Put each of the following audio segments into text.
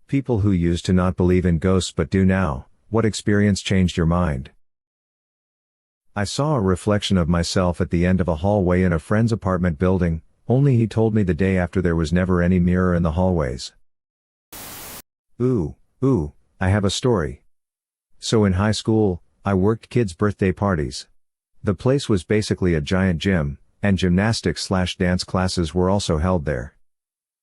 People who used to not believe in ghosts but do now. What experience changed your mind? I saw a reflection of myself at the end of a hallway in a friend's apartment building, only he told me the day after there was never any mirror in the hallways. Ooh, I have a story. So in high school, I worked kids' birthday parties. The place was basically a giant gym, and gymnastics/dance classes were also held there.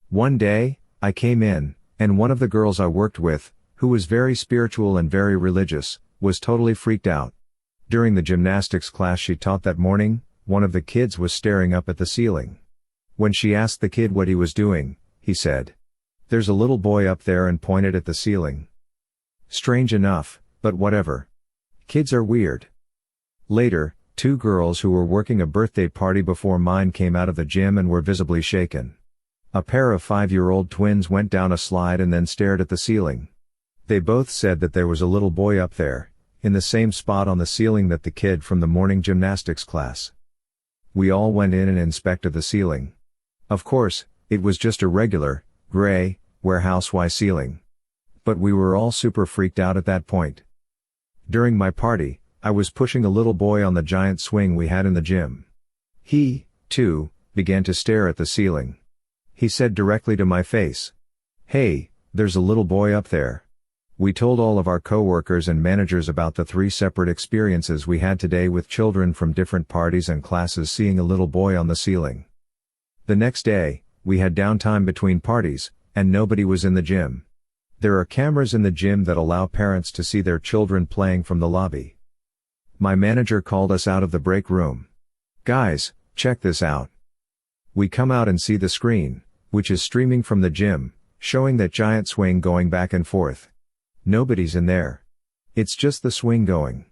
One day, I came in, and one of the girls I worked with, who was very spiritual and very religious, was totally freaked out. During the gymnastics class she taught that morning, one of the kids was staring up at the ceiling. When she asked the kid what he was doing, he said, "There's a little boy up there," and pointed at the ceiling. Strange enough, but whatever. Kids are weird. Later, two girls who were working a birthday party before mine came out of the gym and were visibly shaken. A pair of 5-year-old twins went down a slide and then stared at the ceiling. They both said that there was a little boy up there, in the same spot on the ceiling that the kid from the morning gymnastics class. We all went in and inspected the ceiling. Of course, it was just a regular, gray, warehouse-Y ceiling. But we were all super freaked out at that point. During my party, I was pushing a little boy on the giant swing we had in the gym. He, too, began to stare at the ceiling. He said directly to my face, "Hey, there's a little boy up there." We told all of our coworkers and managers about the 3 separate experiences we had today with children from different parties and classes seeing a little boy on the ceiling. The next day, we had downtime between parties, and nobody was in the gym. There are cameras in the gym that allow parents to see their children playing from the lobby. My manager called us out of the break room. "Guys, check this out." We come out and see the screen, which is streaming from the gym, showing that giant swing going back and forth. Nobody's in there. It's just the swing going.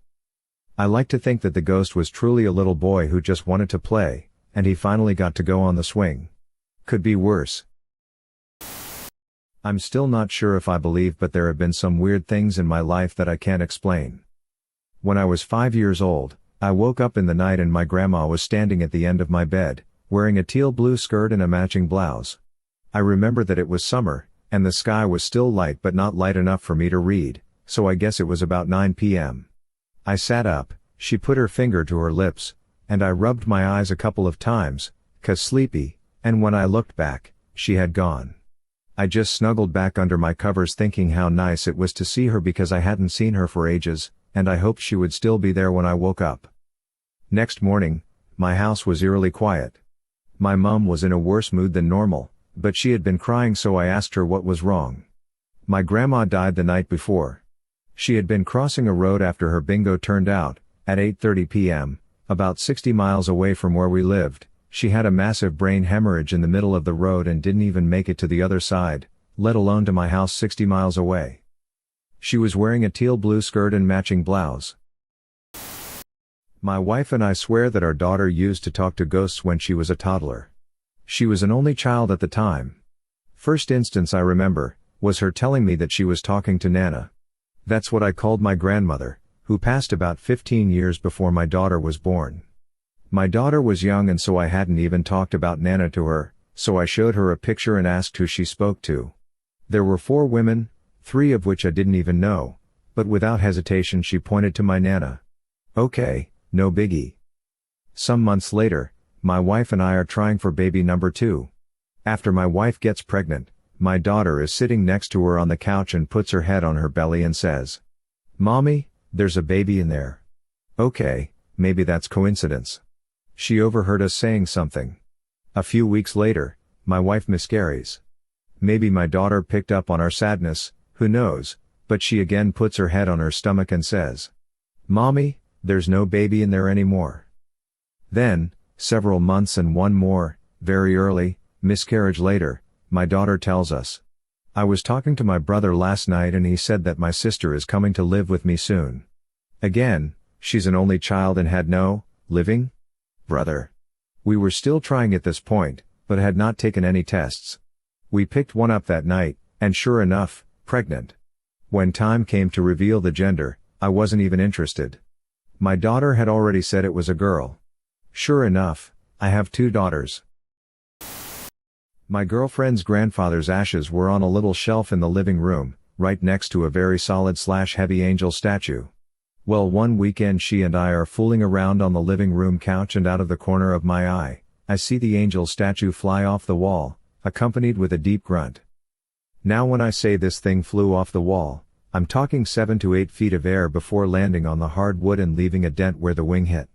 I like to think that the ghost was truly a little boy who just wanted to play, and he finally got to go on the swing. Could be worse. I'm still not sure if I believe, but there have been some weird things in my life that I can't explain. When I was 5 years old, I woke up in the night and my grandma was standing at the end of my bed, wearing a teal blue skirt and a matching blouse. I remember that it was summer, and the sky was still light but not light enough for me to read, so I guess it was about 9 p.m. I sat up, she put her finger to her lips, and I rubbed my eyes a couple of times, 'cause sleepy, and when I looked back, she had gone. I just snuggled back under my covers thinking how nice it was to see her because I hadn't seen her for ages, and I hoped she would still be there when I woke up. Next morning, my house was eerily quiet. My mom was in a worse mood than normal, but she had been crying, so I asked her what was wrong. My grandma died the night before. She had been crossing a road after her bingo turned out, at 8:30 p.m., about 60 miles away from where we lived. She had a massive brain hemorrhage in the middle of the road and didn't even make it to the other side, let alone to my house 60 miles away. She was wearing a teal blue skirt and matching blouse. My wife and I swear that our daughter used to talk to ghosts when she was a toddler. She was an only child at the time. First instance I remember, was her telling me that she was talking to Nana. That's what I called my grandmother, who passed about 15 years before my daughter was born. My daughter was young and so I hadn't even talked about Nana to her, so I showed her a picture and asked who she spoke to. There were 4 women, 3 of which I didn't even know, but without hesitation she pointed to my Nana. Okay, no biggie. Some months later, my wife and I are trying for baby number 2. After my wife gets pregnant, my daughter is sitting next to her on the couch and puts her head on her belly and says, "Mommy, there's a baby in there." Okay, maybe that's coincidence. She overheard us saying something. A few weeks later, my wife miscarries. Maybe my daughter picked up on our sadness, who knows, but she again puts her head on her stomach and says, "Mommy, there's no baby in there anymore." Then, several months and one more, very early, miscarriage later, my daughter tells us, "I was talking to my brother last night and he said that my sister is coming to live with me soon." Again, she's an only child and had no, living, brother. We were still trying at this point, but had not taken any tests. We picked one up that night, and sure enough, pregnant. When time came to reveal the gender, I wasn't even interested. My daughter had already said it was a girl. Sure enough, I have 2 daughters. My girlfriend's grandfather's ashes were on a little shelf in the living room, right next to a very solid/heavy angel statue. Well, one weekend she and I are fooling around on the living room couch, and out of the corner of my eye, I see the angel statue fly off the wall, accompanied with a deep grunt. Now when I say this thing flew off the wall, I'm talking 7 to 8 feet of air before landing on the hardwood and leaving a dent where the wing hit.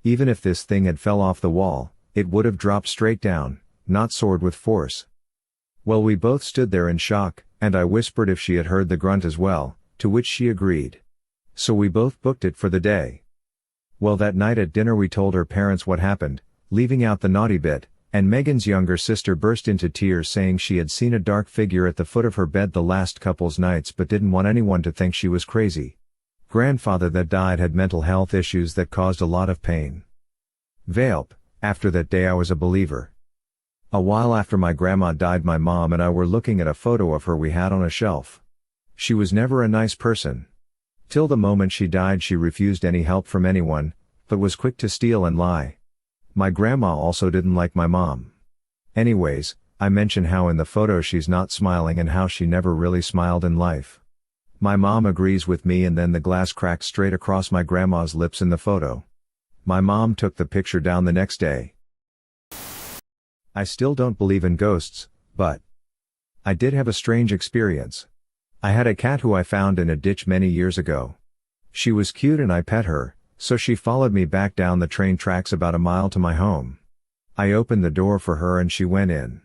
Even if this thing had fell off the wall, it would have dropped straight down, not soared with force. Well, we both stood there in shock, and I whispered if she had heard the grunt as well, to which she agreed. So we both booked it for the day. Well, that night at dinner we told her parents what happened, leaving out the naughty bit, and Megan's younger sister burst into tears saying she had seen a dark figure at the foot of her bed the last couple's nights but didn't want anyone to think she was crazy. Grandfather that died had mental health issues that caused a lot of pain. Valp, after that day I was a believer. A while after my grandma died, my mom and I were looking at a photo of her we had on a shelf. She was never a nice person. Till the moment she died she refused any help from anyone, but was quick to steal and lie. My grandma also didn't like my mom. Anyways, I mention how in the photo she's not smiling and how she never really smiled in life. My mom agrees with me, and then the glass cracked straight across my grandma's lips in the photo. My mom took the picture down the next day. I still don't believe in ghosts, but I did have a strange experience. I had a cat who I found in a ditch many years ago. She was cute and I pet her, so she followed me back down the train tracks about a mile to my home. I opened the door for her and she went in.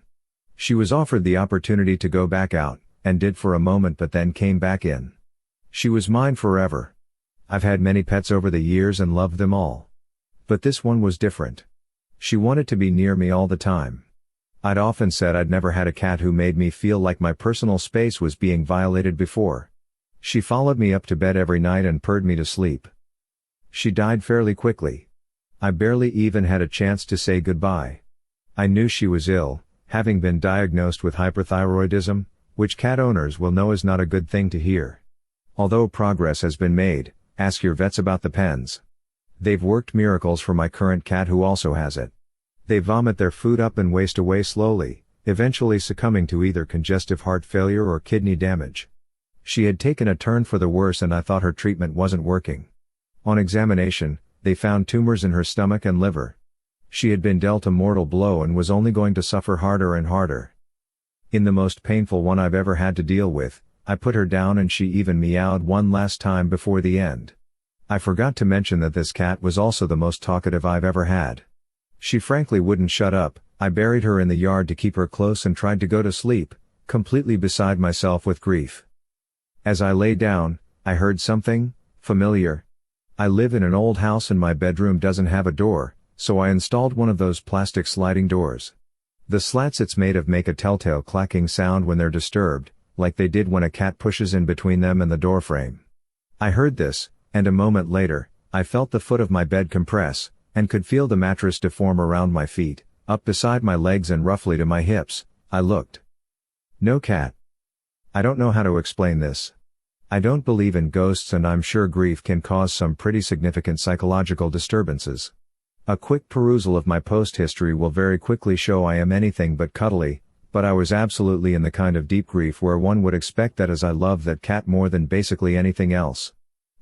She was offered the opportunity to go back out, and did for a moment, but then came back in. She was mine forever. I've had many pets over the years and loved them all. But this one was different. She wanted to be near me all the time. I'd often said I'd never had a cat who made me feel like my personal space was being violated before. She followed me up to bed every night and purred me to sleep. She died fairly quickly. I barely even had a chance to say goodbye. I knew she was ill, having been diagnosed with hyperthyroidism, which cat owners will know is not a good thing to hear. Although progress has been made, ask your vets about the pens. They've worked miracles for my current cat who also has it. They vomit their food up and waste away slowly, eventually succumbing to either congestive heart failure or kidney damage. She had taken a turn for the worse and I thought her treatment wasn't working. On examination, they found tumors in her stomach and liver. She had been dealt a mortal blow and was only going to suffer harder and harder. In the most painful one I've ever had to deal with, I put her down and she even meowed one last time before the end. I forgot to mention that this cat was also the most talkative I've ever had. She frankly wouldn't shut up. I buried her in the yard to keep her close and tried to go to sleep, completely beside myself with grief. As I lay down, I heard something familiar. I live in an old house and my bedroom doesn't have a door, so I installed one of those plastic sliding doors. The slats it's made of make a telltale clacking sound when they're disturbed, like they did when a cat pushes in between them and the door frame. I heard this, and a moment later, I felt the foot of my bed compress, and could feel the mattress deform around my feet, up beside my legs and roughly to my hips. I looked. No cat. I don't know how to explain this. I don't believe in ghosts and I'm sure grief can cause some pretty significant psychological disturbances. A quick perusal of my post history will very quickly show I am anything but cuddly, but I was absolutely in the kind of deep grief where one would expect that, as I love that cat more than basically anything else.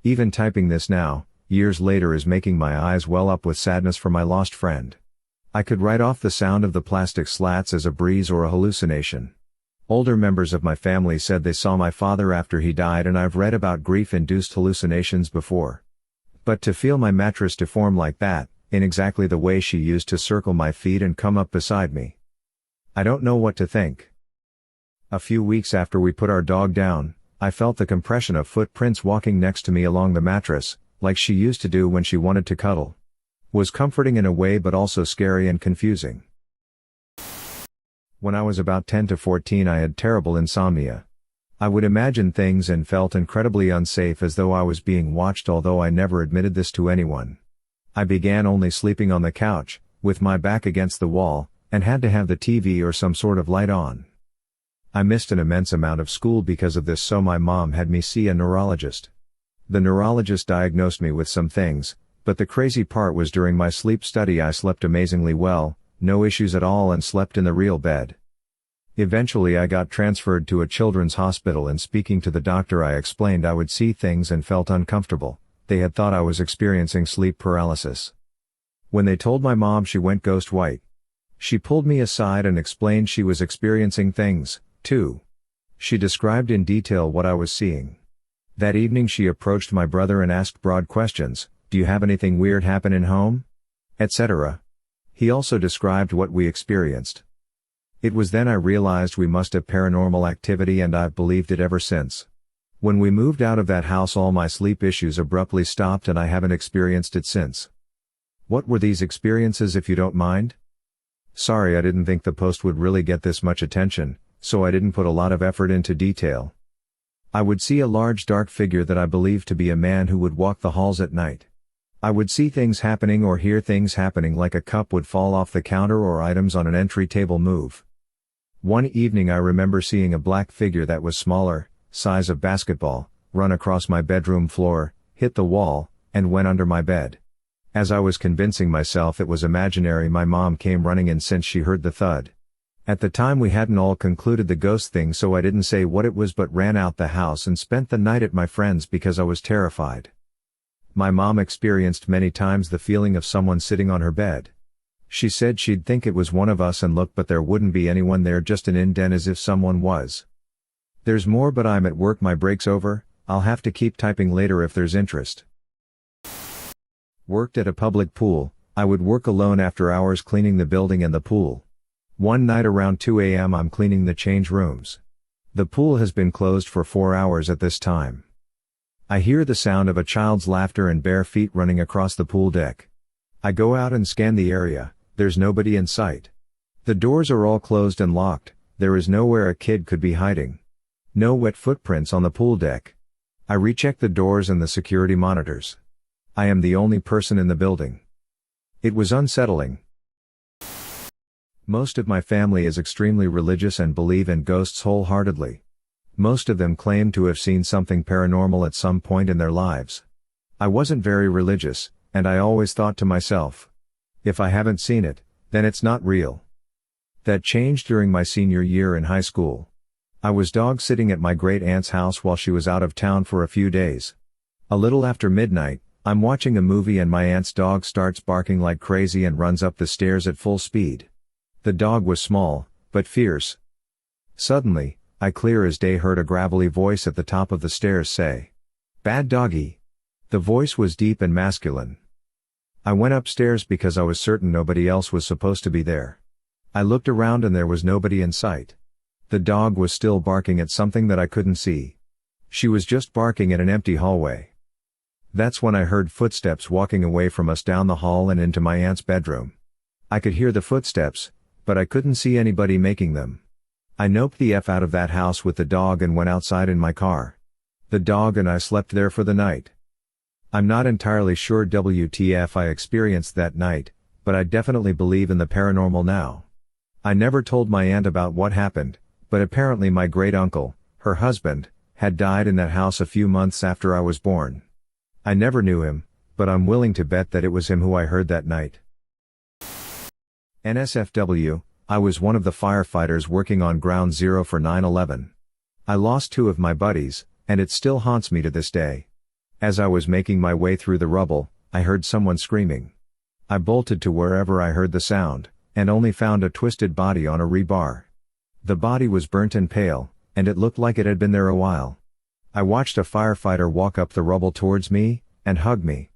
Even typing this now, years later, is making my eyes well up with sadness for my lost friend. I could write off the sound of the plastic slats as a breeze or a hallucination. Older members of my family said they saw my father after he died, and I've read about grief-induced hallucinations before. But to feel my mattress deform like that, in exactly the way she used to circle my feet and come up beside me. I don't know what to think. A few weeks after we put our dog down, I felt the compression of footprints walking next to me along the mattress, like she used to do when she wanted to cuddle. Was comforting in a way but also scary and confusing. When I was about 10 to 14 I had terrible insomnia. I would imagine things and felt incredibly unsafe, as though I was being watched, although I never admitted this to anyone. I began only sleeping on the couch, with my back against the wall, and had to have the TV or some sort of light on. I missed an immense amount of school because of this, so my mom had me see a neurologist. The neurologist diagnosed me with some things, but the crazy part was during my sleep study I slept amazingly well, no issues at all, and slept in the real bed. Eventually I got transferred to a children's hospital, and speaking to the doctor I explained I would see things and felt uncomfortable. They had thought I was experiencing sleep paralysis. When they told my mom, she went ghost white. She pulled me aside and explained she was experiencing things, too. She described in detail what I was seeing. That evening she approached my brother and asked broad questions: "Do you have anything weird happen in home?" etc. He also described what we experienced. It was then I realized we must have paranormal activity, and I've believed it ever since. When we moved out of that house, all my sleep issues abruptly stopped, and I haven't experienced it since. What were these experiences, if you don't mind? Sorry, I didn't think the post would really get this much attention, so I didn't put a lot of effort into detail. I would see a large dark figure that I believed to be a man who would walk the halls at night. I would see things happening or hear things happening, like a cup would fall off the counter or items on an entry table move. One evening I remember seeing a black figure that was smaller, size of basketball, run across my bedroom floor, hit the wall, and went under my bed. As I was convincing myself it was imaginary, my mom came running in since she heard the thud. At the time we hadn't all concluded the ghost thing, so I didn't say what it was but ran out the house and spent the night at my friend's because I was terrified. My mom experienced many times the feeling of someone sitting on her bed. She said she'd think it was one of us and look, but there wouldn't be anyone there, just an indent as if someone was. There's more, but I'm at work, my break's over. I'll have to keep typing later if there's interest. Worked at a public pool. I would work alone after hours cleaning the building and the pool. One night around 2 a.m. I'm cleaning the change rooms. The pool has been closed for 4 hours at this time. I hear the sound of a child's laughter and bare feet running across the pool deck. I go out and scan the area. There's nobody in sight. The doors are all closed and locked. There is nowhere a kid could be hiding. No wet footprints on the pool deck. I recheck the doors and the security monitors. I am the only person in the building. It was unsettling. Most of my family is extremely religious and believe in ghosts wholeheartedly. Most of them claim to have seen something paranormal at some point in their lives. I wasn't very religious, and I always thought to myself, if I haven't seen it, then it's not real. That changed during my senior year in high school. I was dog sitting at my great aunt's house while she was out of town for a few days. A little after midnight, I'm watching a movie and my aunt's dog starts barking like crazy and runs up the stairs at full speed. The dog was small, but fierce. Suddenly, I clear as day heard a gravelly voice at the top of the stairs say, "Bad doggy." The voice was deep and masculine. I went upstairs because I was certain nobody else was supposed to be there. I looked around and there was nobody in sight. The dog was still barking at something that I couldn't see. She was just barking at an empty hallway. That's when I heard footsteps walking away from us down the hall and into my aunt's bedroom. I could hear the footsteps, but I couldn't see anybody making them. I noped the F out of that house with the dog and went outside in my car. The dog and I slept there for the night. I'm not entirely sure WTF I experienced that night, but I definitely believe in the paranormal now. I never told my aunt about what happened, but apparently my great-uncle, her husband, had died in that house a few months after I was born. I never knew him, but I'm willing to bet that it was him who I heard that night. NSFW, I was one of the firefighters working on Ground Zero for 9/11. I lost 2 of my buddies, and it still haunts me to this day. As I was making my way through the rubble, I heard someone screaming. I bolted to wherever I heard the sound, and only found a twisted body on a rebar. The body was burnt and pale, and it looked like it had been there a while. I watched a firefighter walk up the rubble towards me, and hug me.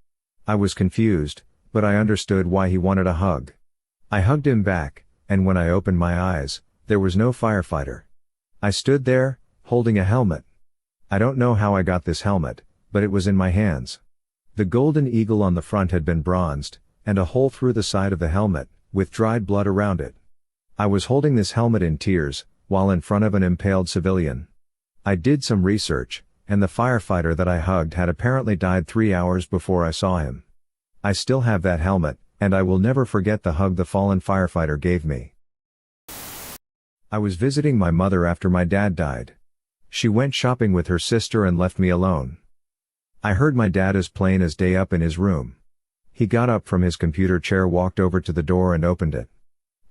I was confused, but I understood why he wanted a hug. I hugged him back, and when I opened my eyes, there was no firefighter. I stood there, holding a helmet. I don't know how I got this helmet, but it was in my hands. The golden eagle on the front had been bronzed, and a hole through the side of the helmet, with dried blood around it. I was holding this helmet in tears, while in front of an impaled civilian. I did some research, and the firefighter that I hugged had apparently died 3 hours before I saw him. I still have that helmet, and I will never forget the hug the fallen firefighter gave me. I was visiting my mother after my dad died. She went shopping with her sister and left me alone. I heard my dad as plain as day up in his room. He got up from his computer chair, walked over to the door and opened it.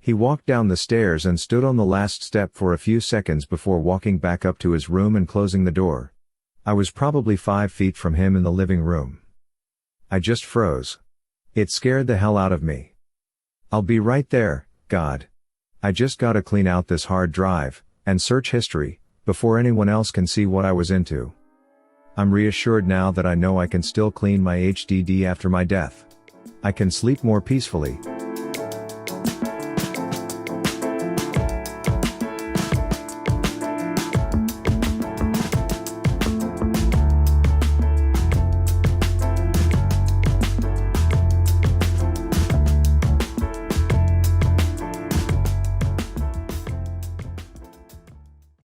He walked down the stairs and stood on the last step for a few seconds before walking back up to his room and closing the door. I was probably 5 feet from him in the living room. I just froze. It scared the hell out of me. I'll be right there, God. I just gotta clean out this hard drive, and search history, before anyone else can see what I was into. I'm reassured now that I know I can still clean my HDD after my death. I can sleep more peacefully,